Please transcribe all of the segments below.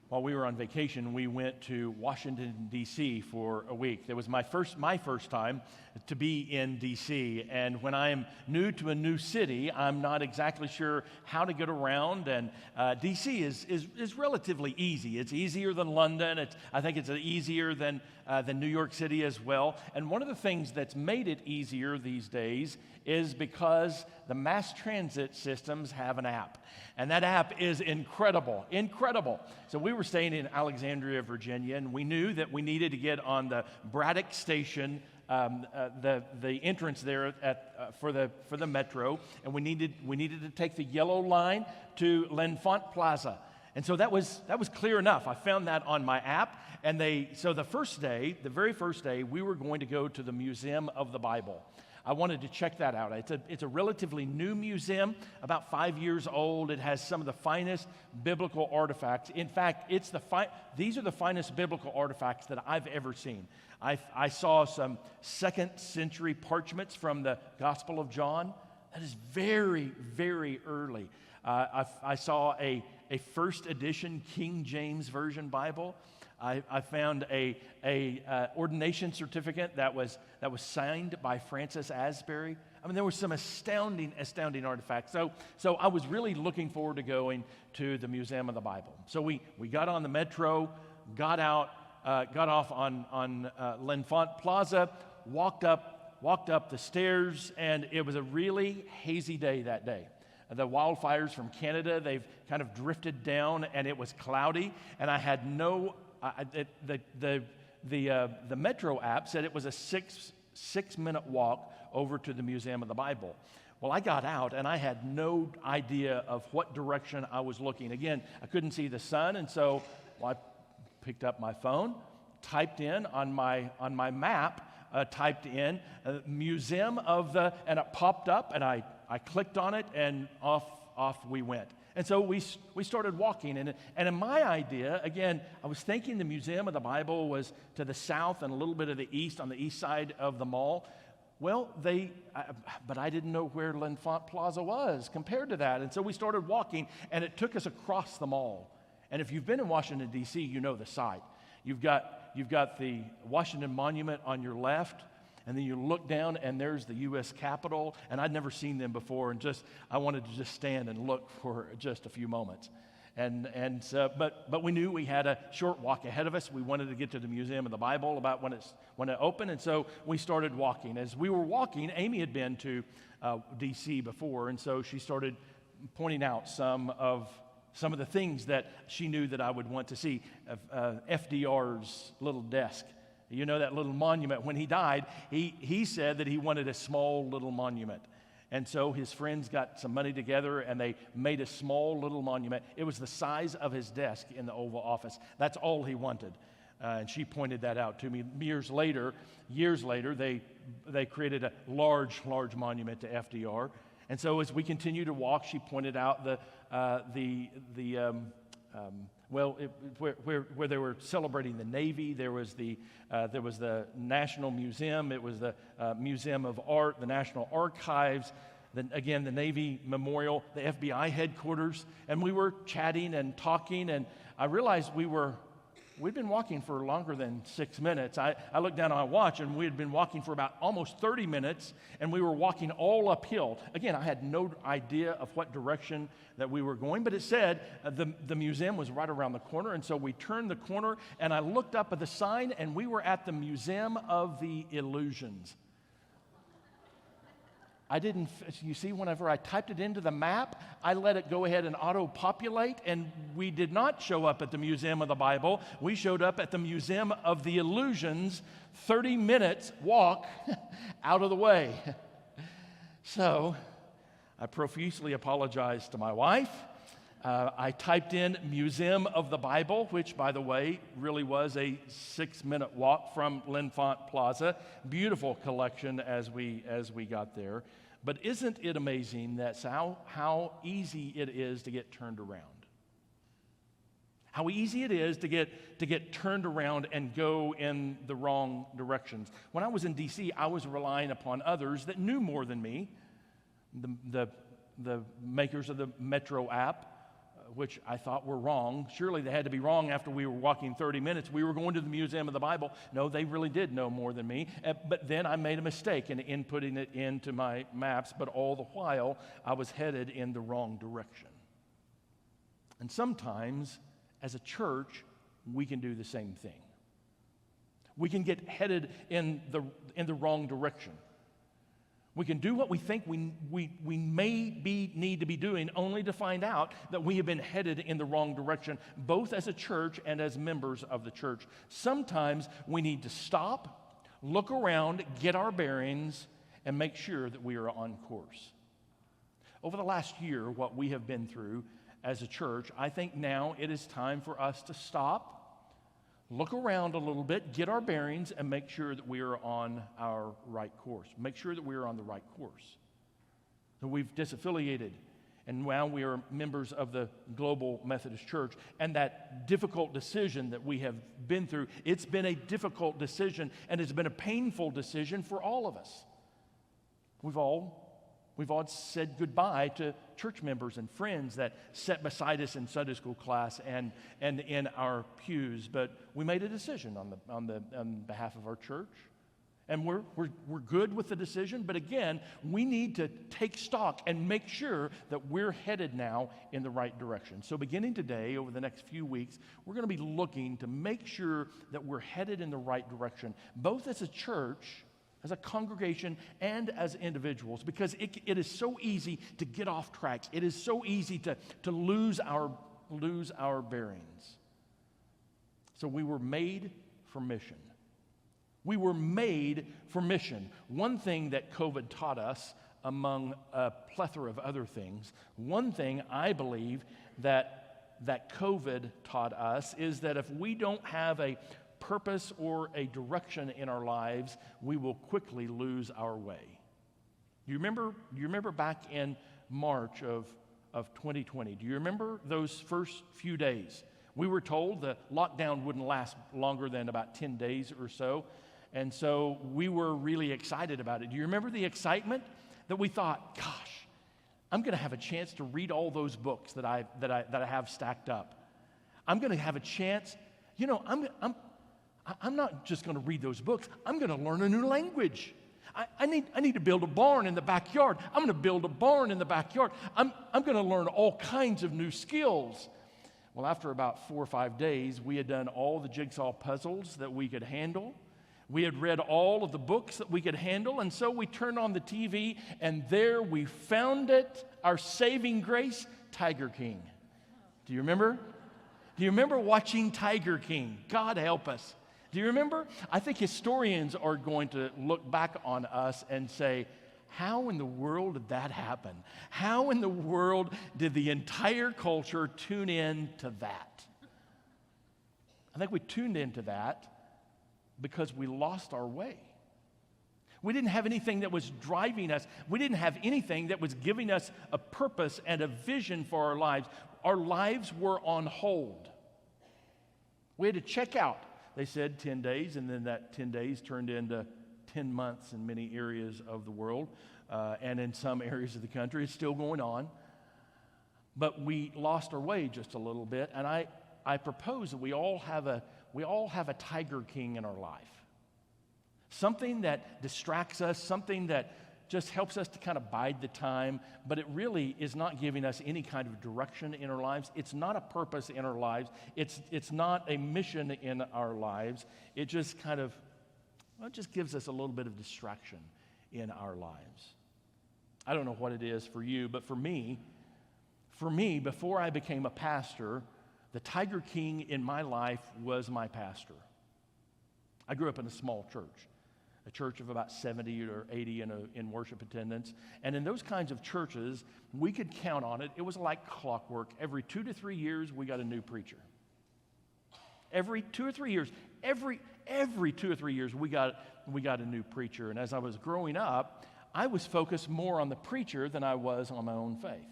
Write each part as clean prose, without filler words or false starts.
while we were on vacation, we went to Washington, D.C. for a week. It was my first time to be in D.C., and when I am new to a new city, I'm not exactly sure how to get around, and D.C. is relatively easy. It's easier than London. I think it's easier than New York City as well, and one of the things that's made it easier these days is because the mass transit systems have an app. And that app is incredible. So we were staying in Alexandria, Virginia, and we knew that we needed to get on the Braddock Station, the entrance there for the metro, and we needed to take the yellow line to L'Enfant Plaza. And so that was clear enough. I found that on my app, and so the very first day, we were going to go to the Museum of the Bible. I wanted to check that out. It's a relatively new museum, about 5 years old. It has some of the finest biblical artifacts. In fact, these are the finest biblical artifacts that I've ever seen. I saw some 2nd century parchments from the Gospel of John. That is very, very early. I saw a first edition King James Version Bible. I found a ordination certificate that was signed by Francis Asbury. I mean, there were some astounding artifacts. So I was really looking forward to going to the Museum of the Bible. So we got on the metro, got off on L'Enfant Plaza, walked up the stairs, and it was a really hazy day that day. The wildfires from Canada, they've kind of drifted down, and it was cloudy, and I had the Metro app said it was a six-minute walk over to the Museum of the Bible. Well, I got out, and I had no idea of what direction I was looking. Again, I couldn't see the sun, and so I picked up my phone, typed in on my map, Museum of the, and it popped up, and I clicked on it, and off we went. And so we started walking, and in my idea, again, I was thinking the Museum of the Bible was to the south and a little bit of the east, on the east side of the mall. Well, but I didn't know where L'Enfant Plaza was compared to that, and so we started walking, and it took us across the mall. And if you've been in Washington, D.C., you know the site. You've got the Washington Monument on your left, and then you look down, and there's the U.S. Capitol, and I'd never seen them before, and I wanted to just stand and look for just a few moments. But we knew we had a short walk ahead of us. We wanted to get to the Museum of the Bible about when it opened, and so we started walking. As we were walking, Amy had been to D.C. before, and so she started pointing out some of the things that she knew that I would want to see. FDR's little desk. You know, that little monument. When he died, he said that he wanted a small little monument. And so his friends got some money together, and they made a small little monument. It was the size of his desk in the Oval Office. That's all he wanted. And she pointed that out to me. Years later, they created a large monument to FDR. And so as we continue to walk, she pointed out where they were celebrating the Navy. There was the National Museum. It was the Museum of Art, the National Archives, the Navy Memorial, the FBI headquarters. And we were chatting and talking, and I realized we'd been walking for longer than 6 minutes. I looked down on my watch, and we had been walking for about almost 30 minutes, and we were walking all uphill. Again, I had no idea of what direction that we were going, but it said the museum was right around the corner, and so we turned the corner, and I looked up at the sign, and we were at the Museum of the Illusions. You see, whenever I typed it into the map, I let it go ahead and auto-populate, and we did not show up at the Museum of the Bible. We showed up at the Museum of the Illusions, 30 minutes walk out of the way. So I profusely apologized to my wife. I typed in Museum of the Bible, which, by the way, really was a 6-minute walk from L'Enfant Plaza. Beautiful collection as we got there. But isn't it amazing that's how easy it is to get turned around? How easy it is to get turned around and go in the wrong directions. When I was in D.C., I was relying upon others that knew more than me. The makers of the Metro app, which I thought were wrong. Surely they had to be wrong after we were walking 30 minutes. We were going to the Museum of the Bible. No, they really did know more than me. But then I made a mistake in inputting it into my maps, but all the while I was headed in the wrong direction. And sometimes, as a church, we can do the same thing. We can get headed in the wrong direction. We can do what we think we need to be doing, only to find out that we have been headed in the wrong direction, both as a church and as members of the church. Sometimes we need to stop, look around, get our bearings, and make sure that we are on course. Over the last year, what we have been through as a church, I think now it is time for us to stop, look around a little bit, get our bearings, and make sure that we are on our right course. Make sure that we are on the right course. So we've disaffiliated, and now we are members of the global Methodist Church. And that difficult decision that we have been through, it's been a difficult decision, and it's been a painful decision for all of us. We've all said goodbye to church members and friends that sat beside us in Sunday school class and in our pews. But we made a decision on behalf of our church, and we're good with the decision. But again, we need to take stock and make sure that we're headed now in the right direction. So beginning today, over the next few weeks, we're going to be looking to make sure that we're headed in the right direction, both as a church, as a congregation, and as individuals, because it is so easy to get off track. It is so easy to lose our bearings. So we were made for mission. We were made for mission. One thing that COVID taught us, among a plethora of other things, one thing I believe that COVID taught us is that if we don't have a purpose or a direction in our lives, we will quickly lose our way. You remember back in March of 2020, do you remember those first few days? We were told the lockdown wouldn't last longer than about 10 days or so, and so we were really excited about it. Do you remember the excitement that we thought, gosh, I'm going to have a chance to read all those books that I have stacked up. I'm going to have a chance, I'm not just going to read those books. I'm going to learn a new language. I need to build a barn in the backyard. I'm going to build a barn in the backyard. I'm going to learn all kinds of new skills. Well, after about 4 or 5 days, we had done all the jigsaw puzzles that we could handle. We had read all of the books that we could handle, and so we turned on the TV, and there we found it, our saving grace, Tiger King. Do you remember? Do you remember watching Tiger King? God help us. Do you remember? I think historians are going to look back on us and say, how in the world did that happen? How in the world did the entire culture tune in to that? I think we tuned into that because we lost our way. We didn't have anything that was driving us. We didn't have anything that was giving us a purpose and a vision for our lives. Our lives were on hold. We had to check out. They said 10 days, and then that 10 days turned into 10 months in many areas of the world, and in some areas of the country. It's still going on. But we lost our way just a little bit, and I propose that we all have a Tiger King in our life. Something that distracts us, something that just helps us to kind of bide the time, but it really is not giving us any kind of direction in our lives. It's not a purpose in our lives. It's not a mission in our lives. It just kind of, it just gives us a little bit of distraction in our lives. I don't know what it is for you, but for me, before I became a pastor, the Tiger King in my life was my pastor. I grew up in a small church. A church of about 70 or 80 in worship attendance. And in those kinds of churches, we could count on it. It was like clockwork. Every 2 to 3 years, we got a new preacher. Every 2 or 3 years, every 2 or 3 years, we got a new preacher. And as I was growing up, I was focused more on the preacher than I was on my own faith.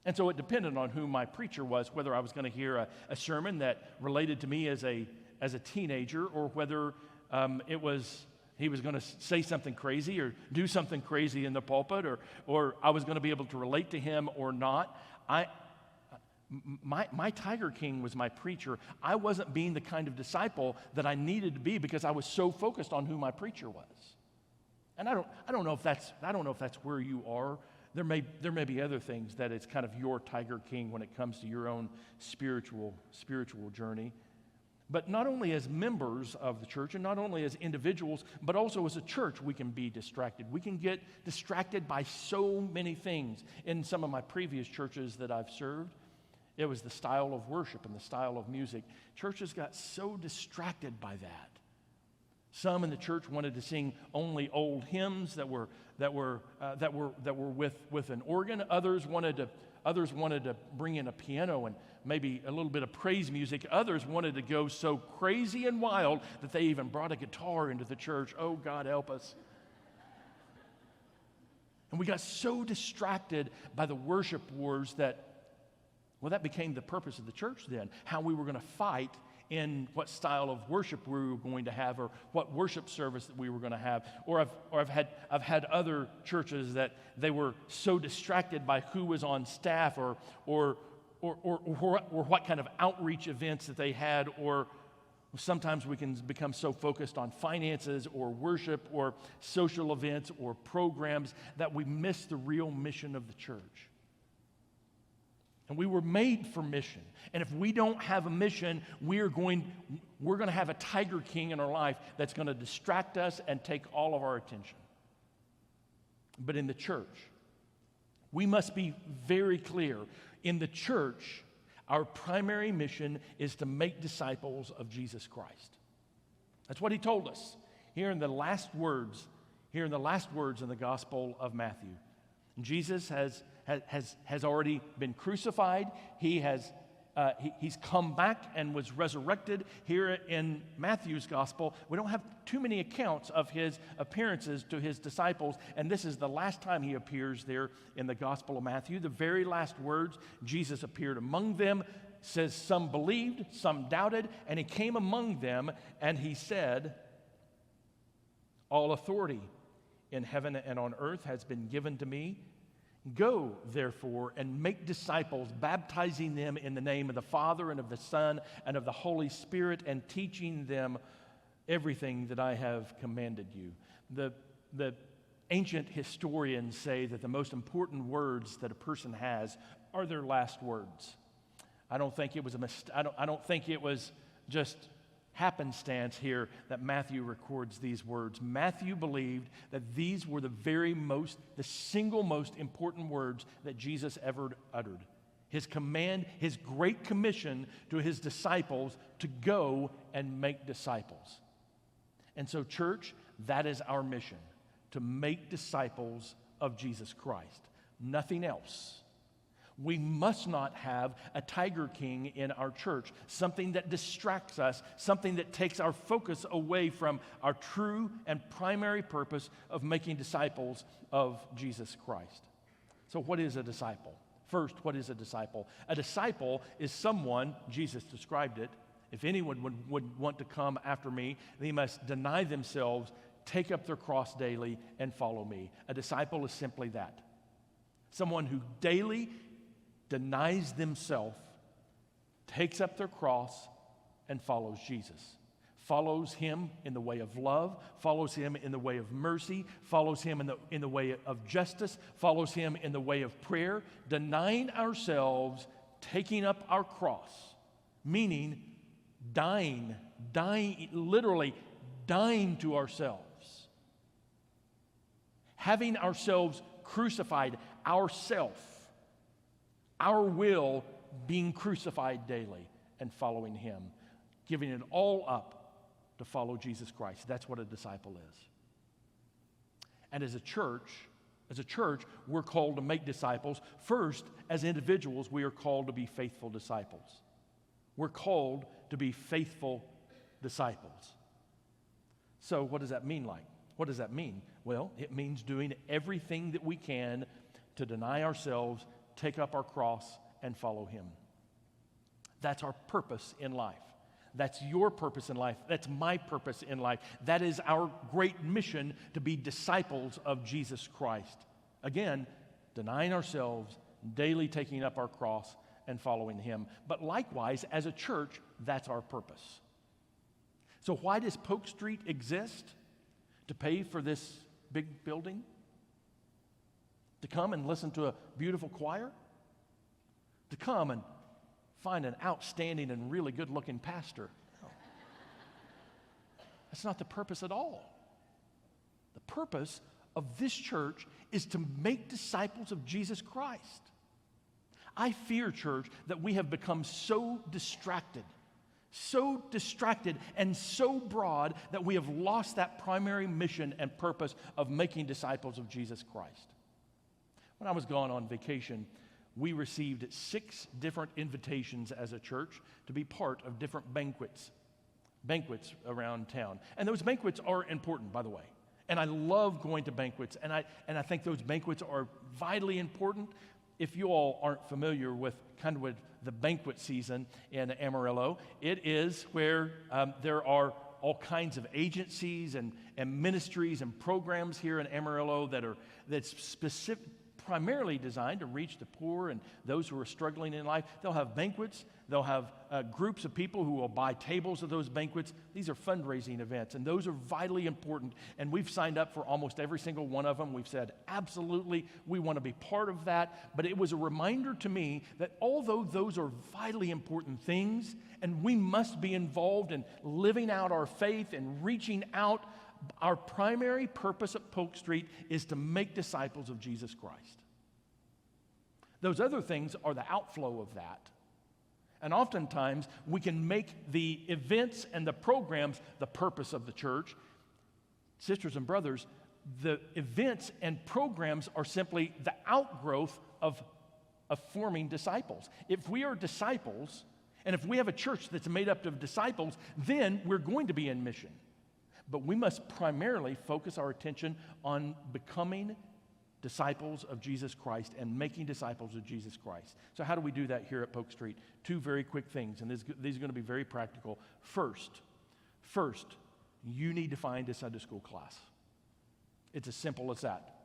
And so it depended on who my preacher was, whether I was going to hear a sermon that related to me as a teenager, or whether he was going to say something crazy or do something crazy in the pulpit, or I was going to be able to relate to him or not. my Tiger King was my preacher. I wasn't being the kind of disciple that I needed to be because I was so focused on who my preacher was. And I don't know if that's where you are. There may be other things that it's kind of your Tiger King when it comes to your own spiritual journey. But not only as members of the church and not only as individuals, but also as a church, we can be distracted. We can get distracted by so many things. In some of my previous churches that I've served, it was the style of worship and the style of music. Churches got so distracted by that. Some in the church wanted to sing only old hymns that were with an organ. Others wanted to bring in a piano and maybe a little bit of praise music. Others wanted to go so crazy and wild that they even brought a guitar into the church. Oh, God help us. And we got so distracted by the worship wars that became the purpose of the church then, how we were going to fight in what style of worship we were going to have or what worship service that we were going to have. Or I've had other churches that they were so distracted by who was on staff or what kind of outreach events that they had, or sometimes we can become so focused on finances or worship or social events or programs that we miss the real mission of the church. And we were made for mission. And if we don't have a mission, we're going to have a Tiger King in our life that's going to distract us and take all of our attention. But in the church, we must be very clear. In the church, our primary mission is to make disciples of Jesus Christ. That's what he told us here in the last words in the Gospel of Matthew. Jesus has already been crucified. He's come back and was resurrected. Here in Matthew's gospel, we don't have too many accounts of his appearances to his disciples, and this is the last time he appears there in the Gospel of Matthew. The very last words, Jesus appeared among them, says some believed, some doubted, and he came among them, and he said, "All authority in heaven and on earth has been given to me. Go, therefore, and make disciples, baptizing them in the name of the Father and of the Son and of the Holy Spirit, and teaching them everything that I have commanded you." The ancient historians say that the most important words that a person has are their last words. I don't think it was I don't think it was just happenstance here that Matthew records these words. Matthew believed that these were the single most important words that Jesus ever uttered. His command, his great commission to his disciples to go and make disciples. And so, church, that is our mission, to make disciples of Jesus Christ. Nothing else. We must not have a Tiger King in our church, something that distracts us, something that takes our focus away from our true and primary purpose of making disciples of Jesus Christ. So what is a disciple? First, what is a disciple? A disciple is someone, Jesus described it, if anyone would want to come after me, they must deny themselves, take up their cross daily, and follow me. A disciple is simply that. Someone who daily denies themselves, takes up their cross, and follows Jesus. Follows him in the way of love, follows him in the way of mercy, follows him in the way of justice, follows him in the way of prayer, denying ourselves, taking up our cross, meaning dying, literally dying to ourselves. Having ourselves crucified, our will being crucified daily and following him, giving it all up to follow Jesus Christ. That's what a disciple is. And as a church, we're called to make disciples. First, as individuals, we are called to be faithful disciples. We're called to be faithful disciples. So what does that mean like? What does that mean? Well, it means doing everything that we can to deny ourselves, take up our cross, and follow him. That's our purpose in life. That's your purpose in life. That's my purpose in life. That is our great mission, to be disciples of Jesus Christ. Again, denying ourselves, daily taking up our cross, and following him. But likewise, as a church, that's our purpose. So why does Polk Street exist? To pay for this big building? To come and listen to a beautiful choir? To come and find an outstanding and really good-looking pastor? No. That's not the purpose at all. The purpose of this church is to make disciples of Jesus Christ. I fear, church, that we have become so distracted and so broad that we have lost that primary mission and purpose of making disciples of Jesus Christ. When I was gone on vacation, we received 6 different invitations as a church to be part of different banquets around town. And those banquets are important, by the way. And I love going to banquets, and I think those banquets are vitally important. If you all aren't familiar with the banquet season in Amarillo, it is where there are all kinds of agencies and ministries and programs here in Amarillo that's primarily designed to reach the poor and those who are struggling in life. They'll have banquets. They'll have groups of people who will buy tables at those banquets. These are fundraising events, and those are vitally important. And we've signed up for almost every single one of them. We've said, absolutely, we want to be part of that. But it was a reminder to me that although those are vitally important things, and we must be involved in living out our faith and reaching out, our primary purpose at Polk Street is to make disciples of Jesus Christ. Those other things are the outflow of that. And oftentimes, we can make the events and the programs the purpose of the church. Sisters and brothers, the events and programs are simply the outgrowth of forming disciples. If we are disciples, and if we have a church that's made up of disciples, then we're going to be in mission. But we must primarily focus our attention on becoming disciples of Jesus Christ and making disciples of Jesus Christ. So how do we do that here at Polk Street? 2 very quick things, and these are going to be very practical. First, you need to find a Sunday school class. It's as simple as that.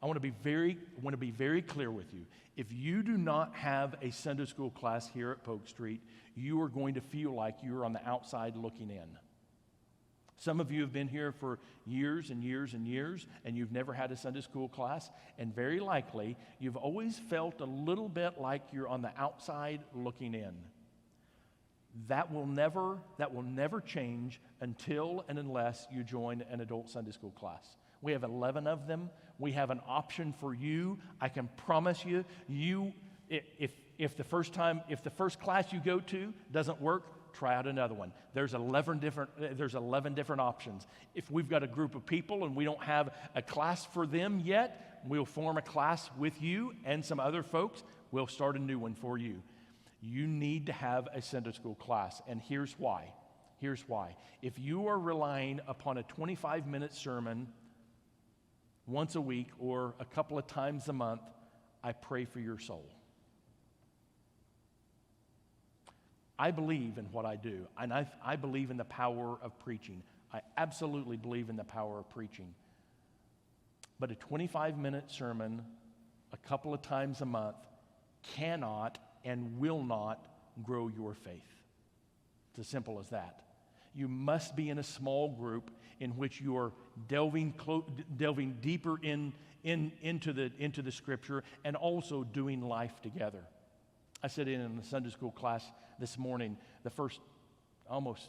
I want to be very clear with you. If you do not have a Sunday school class here at Polk Street, you are going to feel like you're on the outside looking in. Some of you have been here for years and years and years, and you've never had a Sunday school class, and very likely you've always felt a little bit like you're on the outside looking in. That will never change until and unless you join an adult Sunday school class. We have 11 of them. We have an option for you. I can promise you, if the first class you go to doesn't work, try out another one. There's 11 different options. If we've got a group of people and we don't have a class for them yet, we'll form a class with you and some other folks. We'll start a new one for you. You need to have a Sunday school class, and here's why. If you are relying upon a 25-minute sermon once a week or a couple of times a month, I pray for your soul. I believe in what I do, and I believe in the power of preaching. I absolutely believe in the power of preaching. But a 25-minute sermon a couple of times a month cannot and will not grow your faith. It's as simple as that. You must be in a small group in which you are delving deeper into the Scripture and also doing life together. I sat in the Sunday school class this morning. The first almost,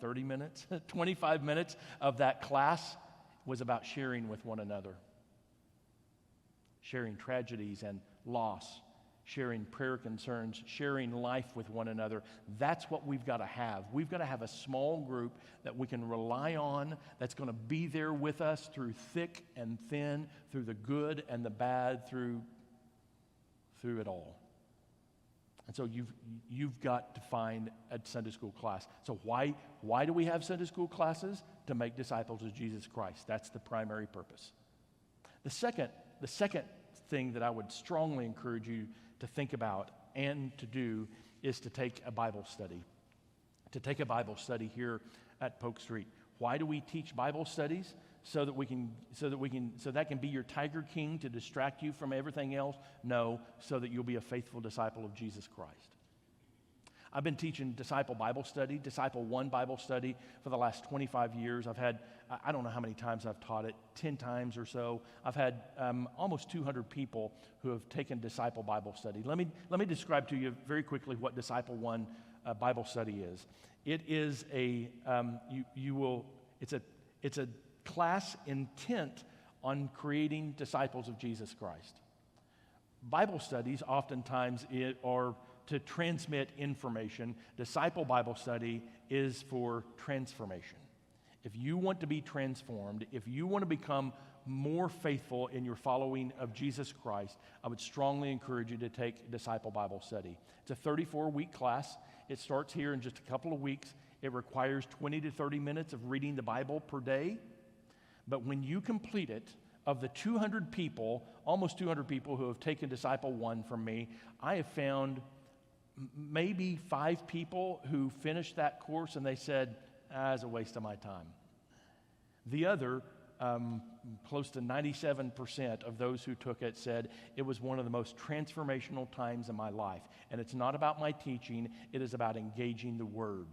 30 minutes, 25 minutes of that class was about sharing with one another. Sharing tragedies and loss, sharing prayer concerns, sharing life with one another. That's what we've got to have. We've got to have a small group that we can rely on, that's going to be there with us through thick and thin, through the good and the bad, through it all. And so you've got to find a Sunday school class. So why do we have Sunday school classes? To make disciples of Jesus Christ. That's the primary purpose. The second thing that I would strongly encourage you to think about and to do is to take a Bible study. To take a Bible study here at Polk Street. Why do we teach Bible studies? so that can be your Tiger King to distract you from everything else? No, so that you'll be a faithful disciple of Jesus Christ. I've been teaching Disciple Bible Study, Disciple 1 Bible Study for the last 25 years. I've had, I don't know how many times I've taught it, 10 times or so. I've had almost 200 people who have taken Disciple Bible Study. Let me describe to you very quickly what Disciple 1 Bible Study is. It is it's a class intent on creating disciples of Jesus Christ. Bible studies oftentimes are to transmit information. Disciple Bible Study is for transformation. If you want to be transformed, if you want to become more faithful in your following of Jesus Christ, I would strongly encourage you to take Disciple Bible Study. It's a 34-week class. It starts here in just a couple of weeks. It requires 20 to 30 minutes of reading the Bible per day. But when you complete it, of the 200 people, almost 200 people who have taken Disciple 1 from me, I have found maybe 5 people who finished that course and they said, it's a waste of my time. The other, close to 97% of those who took it said it was one of the most transformational times in my life. And it's not about my teaching, it is about engaging the Word.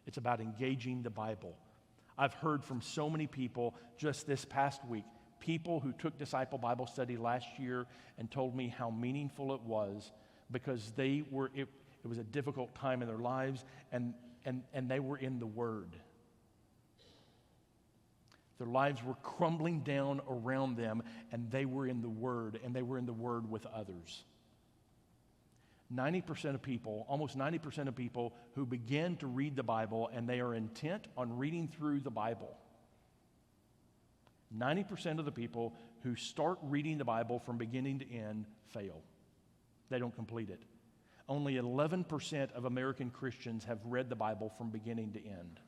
It's about engaging the Bible. I've heard from so many people just this past week, people who took Disciple Bible Study last year and told me how meaningful it was because it was a difficult time in their lives and they were in the Word. Their lives were crumbling down around them and they were in the Word, and they were in the Word with others. 90% of people, almost 90% of people who begin to read the Bible and they are intent on reading through the Bible. 90% of the people who start reading the Bible from beginning to end fail. They don't complete it. Only 11% of American Christians have read the Bible from beginning to end.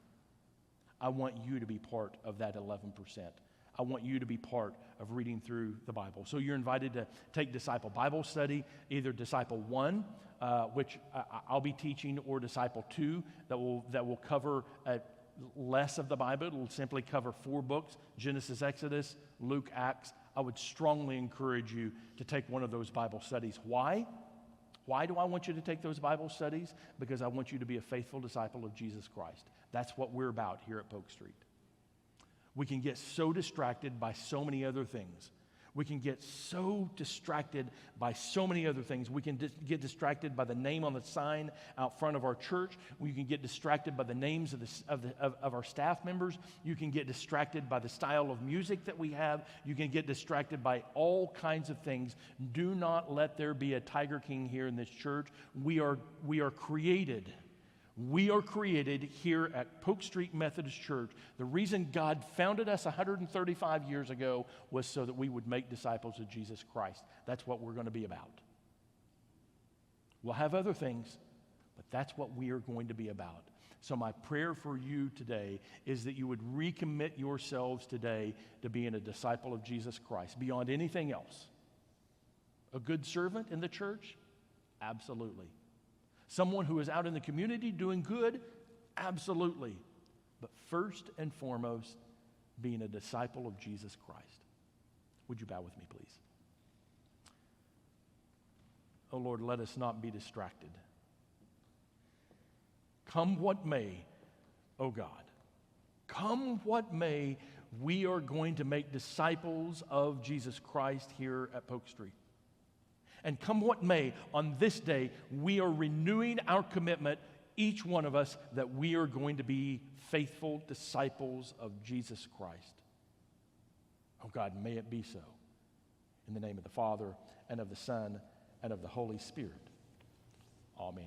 I want you to be part of that 11%. I want you to be part of reading through the Bible. So you're invited to take Disciple Bible Study, either Disciple 1, which I'll be teaching, or Disciple 2, that will cover less of the Bible. It will simply cover 4 books, Genesis, Exodus, Luke, Acts. I would strongly encourage you to take one of those Bible studies. Why? Why do I want you to take those Bible studies? Because I want you to be a faithful disciple of Jesus Christ. That's what we're about here at Polk Street. We can get so distracted by so many other things. We can get so distracted by so many other things. We can get distracted by the name on the sign out front of our church. We can get distracted by the names of our staff members. You can get distracted by the style of music that we have. You can get distracted by all kinds of things. Do not let there be a Tiger King here in this church. We are created. We are created here at Polk Street Methodist Church. The reason God founded us 135 years ago was so that we would make disciples of Jesus Christ. That's what we're going to be about. We'll have other things, but that's what we are going to be about. So my prayer for you today is that you would recommit yourselves today to being a disciple of Jesus Christ beyond anything else. A good servant in the church? Absolutely. Someone who is out in the community doing good? Absolutely. But first and foremost, being a disciple of Jesus Christ. Would you bow with me, please? Oh Lord, let us not be distracted. Come what may, oh God. Come what may, we are going to make disciples of Jesus Christ here at Polk Street. And come what may, on this day, we are renewing our commitment, each one of us, that we are going to be faithful disciples of Jesus Christ. Oh God, may it be so. In the name of the Father, and of the Son, and of the Holy Spirit. Amen.